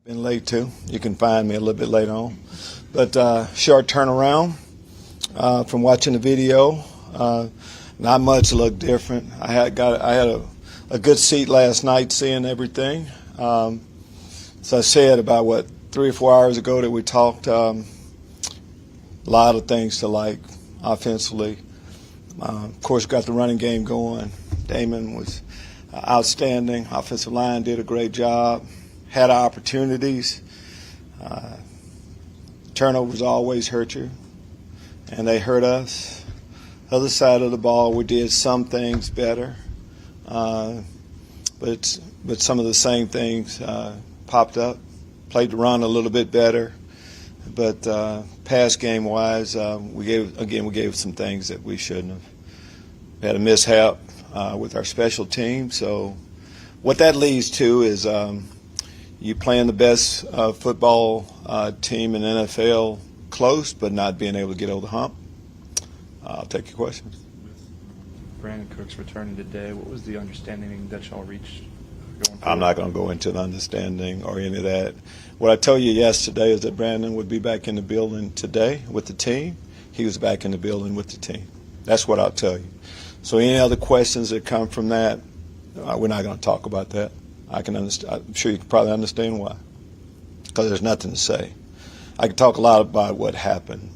Been late too. You can find me a little bit later on. But short turnaround from watching the video. Not much looked different. I had a good seat last night seeing everything. So I said about 3 or 4 hours ago that we talked a lot of things to like offensively. Of course, got the running game going. Damon was outstanding. Offensive line did a great job. Had opportunities. Turnovers always hurt you, and they hurt us. Other side of the ball, we did some things better, but some of the same things popped up. Played the run a little bit better, but pass game wise, we gave some things that we shouldn't have. We had a mishap with our special team. So what that leads to is you playing the best football team in the NFL close, but not being able to get over the hump. I'll take your questions. With Brandon Cooks returning today, what was the understanding that y'all reached going forward? I'm not going to go into the understanding or any of that. What I told you yesterday is that Brandon would be back in the building today with the team. He was back in the building with the team. That's what I'll tell you. So any other questions that come from that, we're not going to talk about that. I can understand. I'm sure you can probably understand why, because there's nothing to say. I can talk a lot about what happened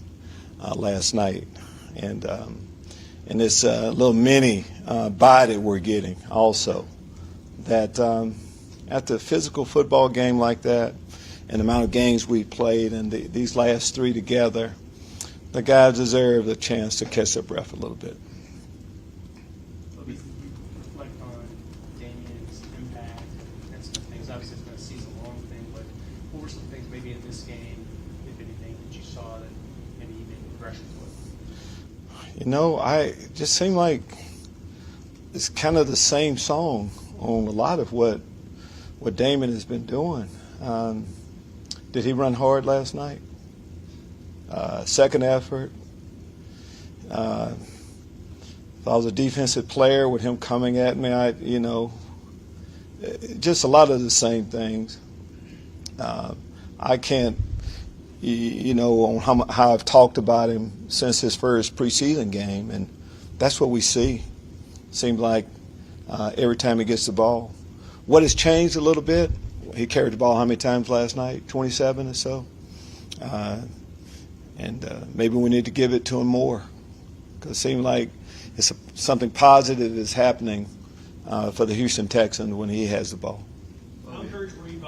last night, and this little mini bye that we're getting also. That at the physical football game like that, and the amount of games we played, and these last three together, the guys deserve the chance to catch their breath a little bit. Obviously, it's been a season-long thing, but what were some things maybe in this game, if anything, that you saw that maybe you made progressions with? You know, it just seemed like it's kind of the same song on a lot of what Damon has been doing. Did he run hard last night? Second effort. If I was a defensive player with him coming at me, just a lot of the same things. I can't, on how I've talked about him since his first preseason game, and that's what we see. Seems like every time he gets the ball. What has changed a little bit? He carried the ball how many times last night? 27 or so. And maybe we need to give it to him more, because it seems like something positive is happening for the Houston Texans when he has the ball. How encouraged were you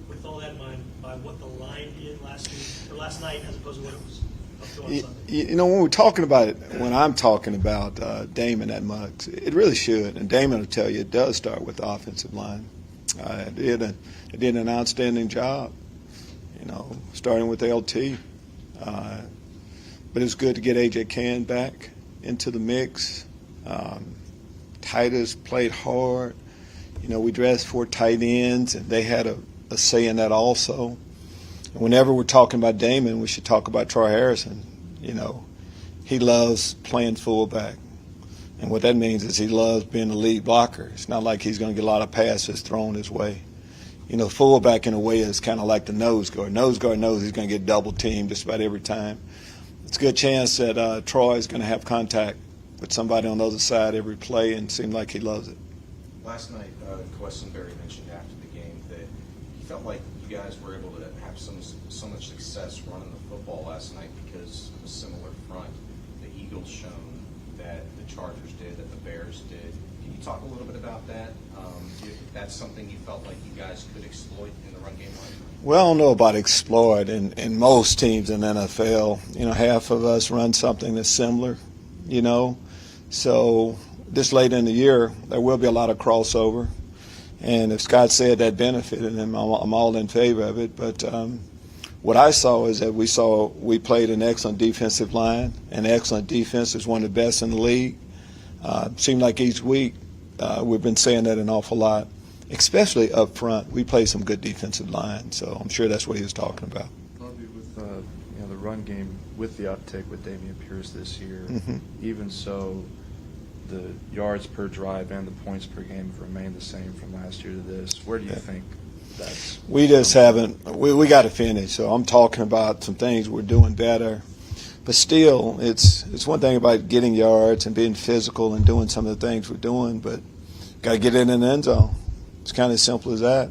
with all that in mind, by what the line did last night as opposed to what it was up to on Sunday? When we're talking about it, when I'm talking about Damon that much, it really should. And Damon will tell you it does start with the offensive line. It did an outstanding job, starting with LT. But it's good to get A.J. Cann back into the mix. Titus played hard. We dressed 4 tight ends, and they had a say in that also. And whenever we're talking about Damon, we should talk about Troy Harrison. He loves playing fullback. And what that means is he loves being the lead blocker. It's not like he's going to get a lot of passes thrown his way. Fullback in a way is kind of like the nose guard. Nose guard knows he's going to get double teamed just about every time. It's a good chance that Troy is going to have contact with somebody on the other side every play, and seemed like he loves it. Last night, Questenberry mentioned after the game that he felt like you guys were able to have so much success running the football last night because of a similar front. The Eagles shown that the Chargers did, that the Bears did. Can you talk a little bit about that? If that's something you felt like you guys could exploit in the run game last night? Well, I don't know about exploit. In most teams in the NFL, half of us run something that's similar, So this late in the year, there will be a lot of crossover. And if Scott said that benefited him, I'm all in favor of it. But what I saw is that we played an excellent defensive line. An excellent defense is one of the best in the league. Seemed like each week we've been saying that an awful lot, especially up front. We played some good defensive line, so I'm sure that's what he was talking about. Lovie, with the run game, with the uptick with Dameon Pierce this year, even so, the yards per drive and the points per game have remained the same from last year to this. Where do you think We just haven't. We got to finish. So I'm talking about some things we're doing better. But still, it's one thing about getting yards and being physical and doing some of the things we're doing, but got to get it in the end zone. It's kind of simple as that.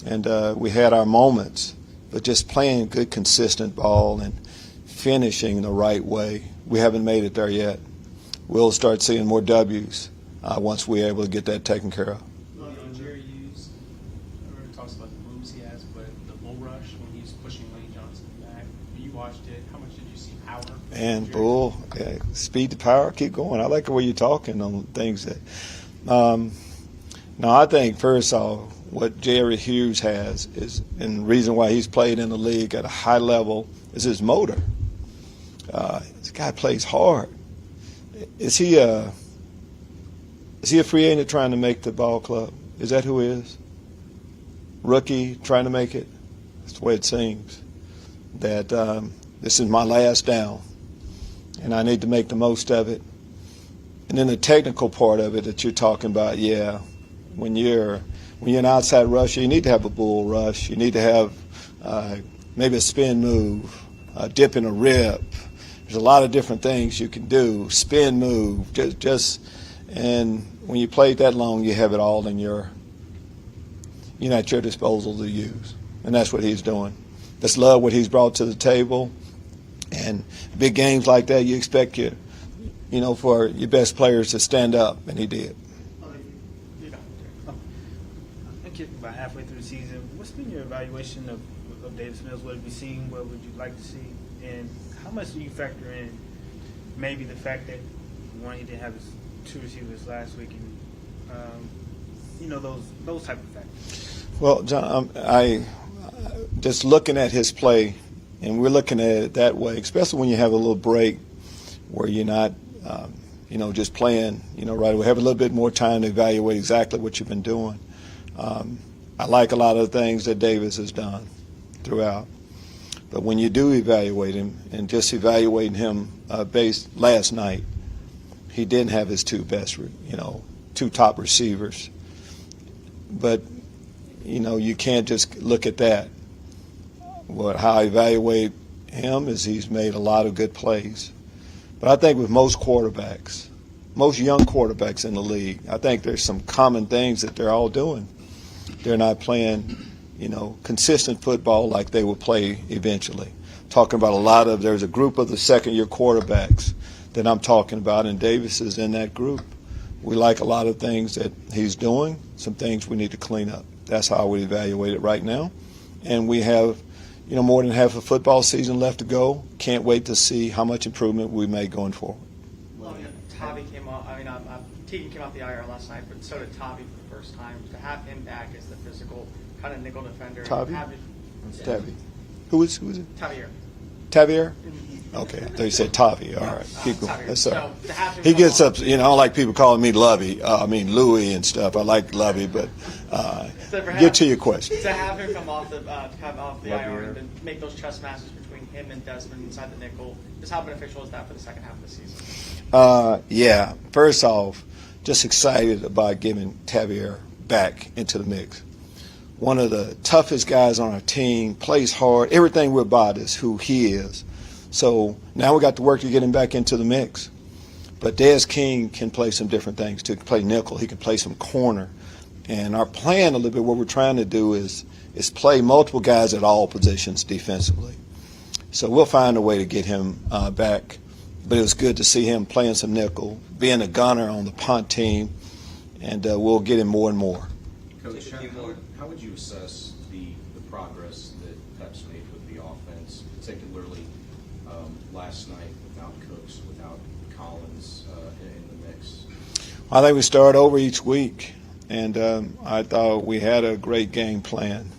And we had our moments, but just playing good, consistent ball and finishing the right way, we haven't made it there yet. We'll start seeing more W's once we're able to get that taken care of. Jerry Hughes talks about the moves he has, but the bull rush when he's pushing Lane Johnson back. When you watched it, how much did you see power? And bull, yeah, speed to power, keep going. I like the way you're talking on things that. No, I think first off, what Jerry Hughes has is, and the reason why he's played in the league at a high level is his motor. This guy plays hard. Is he a free agent trying to make the ball club? Is that who he is? Rookie trying to make it? That's the way it seems. That this is my last down, and I need to make the most of it. And then the technical part of it that you're talking about, yeah, when you're an outside rusher, you need to have a bull rush. You need to have maybe a spin move, a dip in a rip. There's a lot of different things you can do. Spin move, and when you play that long, you have it all at your disposal to use, and that's what he's doing. Just love what he's brought to the table, and big games like that, you expect for your best players to stand up, and he did. I think about halfway through the season, what's been your evaluation of Davis Mills? What have you seen? What would you like to see? And how much do you factor in maybe the fact that he didn't have his two receivers last week, and those type of factors? Well, John, I just looking at his play, and we're looking at it that way, especially when you have a little break where you're not, just playing, right away. Have a little bit more time to evaluate exactly what you've been doing. I like a lot of the things that Davis has done throughout. But when you do evaluate him, and just evaluating him based last night, he didn't have his two top receivers. But, you can't just look at that. How I evaluate him is he's made a lot of good plays. But I think with most young quarterbacks in the league, I think there's some common things that they're all doing. They're not playing, consistent football like they will play eventually. Talking about there's a group of the second-year quarterbacks that I'm talking about, and Davis is in that group. We like a lot of things that he's doing, some things we need to clean up. That's how I would evaluate it right now. And we have, more than half a football season left to go. Can't wait to see how much improvement we make going forward. Tavi came off. Teagan came off the IR last night, but so did Tavi for the first time. To have him back as the physical kind of nickel defender. Tavi? Tavi. Who is it? Tavier. Tavier? Okay, I thought you said Tavi. All right, keep going. Tavier. That's all right. So, to have him He come gets off- up. I don't like people calling me Lovie. Louie and stuff. I like Lovie, but get to your question. To have him come off the IR Lovie. and then make those chess matches between him and Desmond inside the nickel. Just how beneficial is that for the second half of the season? Yeah. First off, just excited about getting Tavier back into the mix. One of the toughest guys on our team, plays hard. Everything we're about is who he is. So now we got to work to get him back into the mix. But Dez King can play some different things too. He can play nickel. He can play some corner. And our plan a little bit, what we're trying to do is play multiple guys at all positions defensively. So we'll find a way to get him back. But it was good to see him playing some nickel, being a gunner on the punt team, and we'll get him more and more. Coach, how would you assess the progress that Pep's made with the offense, particularly last night without Cooks, without Collins in the mix? I think we start over each week, and I thought we had a great game plan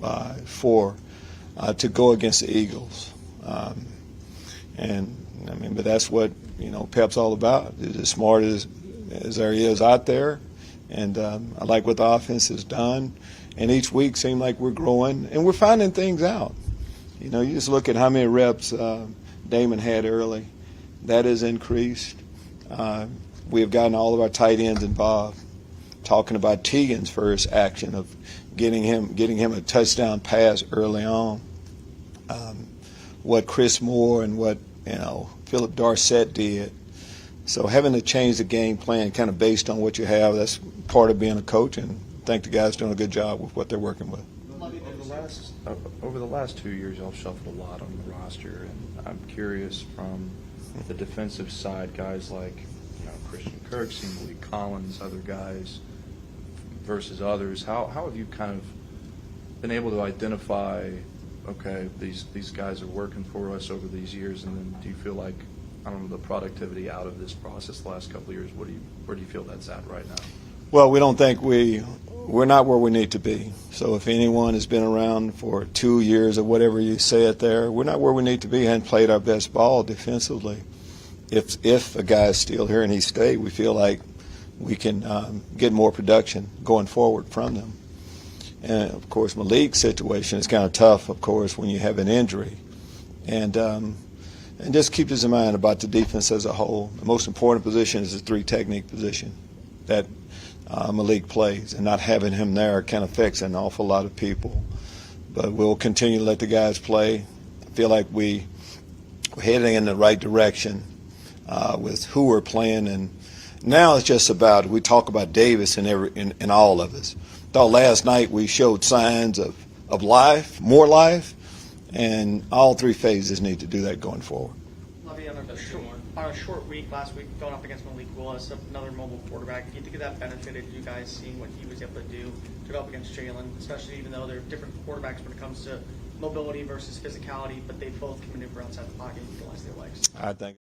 to go against the Eagles. But that's what Pep's all about. He's as smart as there is out there, and I like what the offense has done. And each week seems like we're growing, and we're finding things out. You just look at how many reps Damon had early. That has increased. We have gotten all of our tight ends involved. Talking about Teagan's first action of getting him a touchdown pass early on. What Chris Moore and what Philip Dorsett did. So having to change the game plan kind of based on what you have, that's part of being a coach, and I think the guys doing a good job with what they're working with. Over the last 2 years, y'all shuffled a lot on the roster, and I'm curious from the defensive side, guys like Christian Kirksey, Malik Collins, other guys versus others. How have you kind of been able to identify, okay, these guys are working for us over these years, and then do you feel like, I don't know, the productivity out of this process the last couple of years, where do you feel that's at right now? Well, we don't think we're not where we need to be. So if anyone has been around for 2 years or whatever you say it there, we're not where we need to be and played our best ball defensively. If a guy is still here and he stayed, we feel like we can get more production going forward from them. And, of course, Malik's situation is kind of tough, of course, when you have an injury. And just keep this in mind about the defense as a whole. The most important position is the three technique position that Malik plays, and not having him there kind of affects an awful lot of people. But we'll continue to let the guys play. I feel like we're heading in the right direction with who we're playing, and now it's just about, we talk about Davis in all of us. Thought last night we showed signs of life, more life, and all three phases need to do that going forward. Lovie, on a short week last week, going up against Malik Willis, another mobile quarterback, do you think that benefited you guys seeing what he was able to do to go up against Jalen, especially even though they're different quarterbacks when it comes to mobility versus physicality, but they both can maneuver outside the pocket and utilize their legs? I think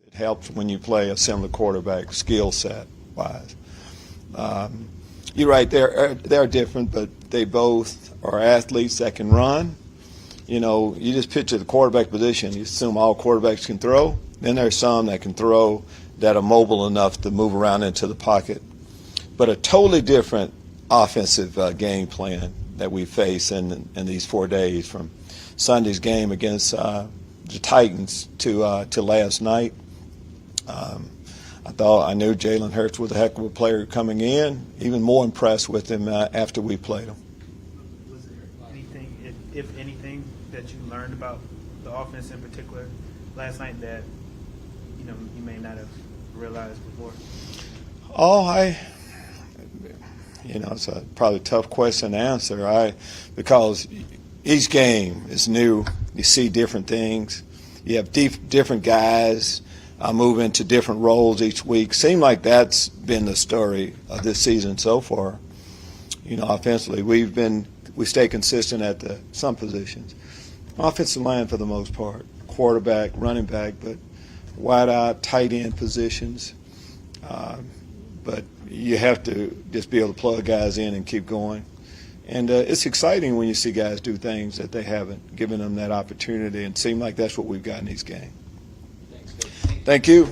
it helps when you play a similar quarterback skill set wise. You're right, they're different, but they both are athletes that can run. You just picture the quarterback position. You assume all quarterbacks can throw. Then there's some that can throw that are mobile enough to move around into the pocket. But a totally different offensive game plan that we face in these 4 days, from Sunday's game against the Titans to last night. I knew Jalen Hurts was a heck of a player coming in. Even more impressed with him after we played him. Was there anything, if anything, that you learned about the offense in particular last night that you may not have realized before? It's probably a tough question to answer. Because each game is new. You see different things. You have different guys move into different roles each week. Seemed like that's been the story of this season so far. Offensively, we stay consistent at some positions. Offensive line for the most part, quarterback, running back, but wide out, tight end positions. But you have to just be able to plug guys in and keep going. And it's exciting when you see guys do things that they haven't, given them that opportunity, and it seems like that's what we've got in these games. Thank you.